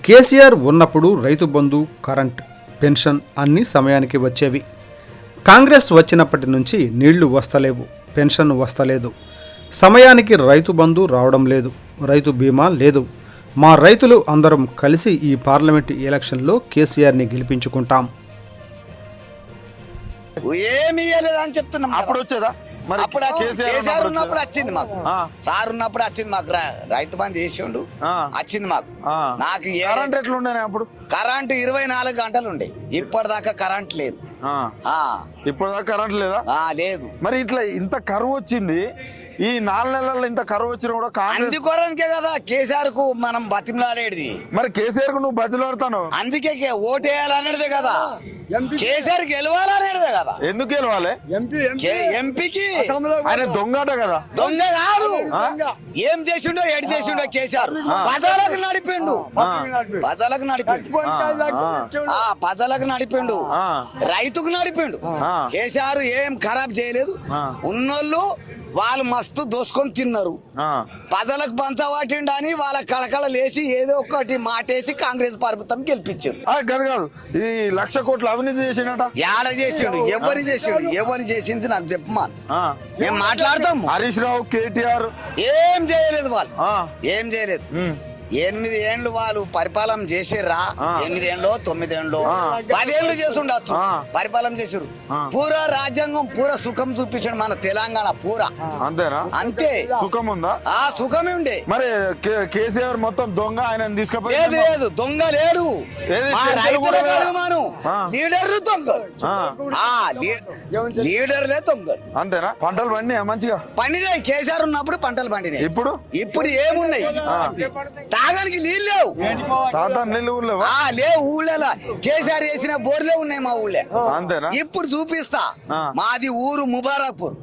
కేసీఆర్ ఉన్నప్పుడు Rythu Bandhu, current, pension అన్నీ సమయానికి వచ్చేవి. కాంగ్రెస్ వచ్చినప్పటి నుంచి నీళ్లు వస్తలేవు, పెన్షన్ వస్తలేదు, సమయానికి రైతు బంధు రావడం లేదు, రైతు బీమా లేదు. మా రైతులు అందరం కలిసి ఈ పార్లమెంటు ఎలక్షన్లో కేసీఆర్ని గెలిపించుకుంటాం. ఏమి ఇవ్వలేదని చెప్తున్నాం. అప్పుడు వచ్చేదా మరి? అప్పుడు కేసీఆర్ ఉన్నప్పుడు వచ్చింది మాకు, సార్ ఉన్నప్పుడు వచ్చింది మాకు, రైతు బంధు చేసిండు, వచ్చింది మాకు. నాకు కరెంట్ ఎట్లుండే అప్పుడు? కరెంట్ 24 గంటలు ఉండే, ఇప్పటిదాకా కరెంట్ లేదు. ఇప్పటిదాకా కరెంట్ లేదా? లేదు. మరి ఇట్లా ఇంత కరువు వచ్చింది, ఈ 4 నెలల్లో ఇంత కరువు వచ్చినా కూడా కాంగ్రెస్ అందుకోరానికే కదా కేసీఆర్ కు మనం బతిమలాడేది. మరి కేసీఆర్ కు నువ్వు బతిలాడుతాను, అందుకే ఓటేయాలనేదే కదా, కేసీఆర్ గెలవాలనేదే కదా. ఎందుకు గెలవాలి? ఎంపీకి ఆయన దొంగట కదా. దొంగ కాదు, ఏం చేసిండో ఏడు చేసిండో కేసీఆర్ ప్రజలకు నడిపిండు, ప్రజలకు నడిపిండు, ప్రజలకు నడిపిండు, రైతుకు నడిపిండు. కేసీఆర్ ఏం ఖరాబ్ చేయలేదు. ఉన్నోళ్ళు వాళ్ళు మస్తు దోసుకొని తిన్నారు, ప్రజలకు పంచవాటిండు అని వాళ్ళ కళకళ లేచి ఏదో ఒకటి మాటేసి కాంగ్రెస్ ప్రభుత్వం గెలిపించారు. కాదు కాదు, ఈ 1,00,000 కోట్లు అవినీతి చేసిండట. ఏడ చేసిండు? ఎవరు చేసిండు? ఎవరు చేసింది నాకు చెప్పమాను, మేము మాట్లాడతాం. హరీష్ రావు, కేటీఆర్ ఏం చేయలేదు, వాళ్ళు ఏం చేయలేదు. 8 ఏళ్ళు వాళ్ళు పరిపాలన చేసిర్రా, 8 ఏళ్ళు 9 ఏళ్ళు 10 ఏళ్ళు చేసి ఉండొచ్చు పరిపాలన చేసిరు. పూరా రాజ్యాంగం పూరా సుఖం చూపించాడు మన తెలంగాణ పూరా. అంతేనా? అంతే. సుఖం ఉందా? సుఖమే ఉండే. మరి కేసీఆర్ మొత్తం దొంగ, ఆయన తీసుకుపోయి లేదు, దొంగ లేడు. లీడర్లు దొంగ, లీడర్లే దొంగ. అంతేనా? పంటలు పండినాయి మంచిగా? పండినాయి. కేసీఆర్ ఉన్నప్పుడు పంటలు పండినాయి. ఇప్పుడు ఏమున్నాయి? తాగానికి నీళ్ళు లేవు. లేవు ఊళ్ళో. కేసీఆర్ వేసిన బోర్లే ఉన్నాయి మా ఊళ్ళో. అంతేనా? ఇప్పుడు చూపిస్తా. మాది ఊరు ముబారక్పూర్.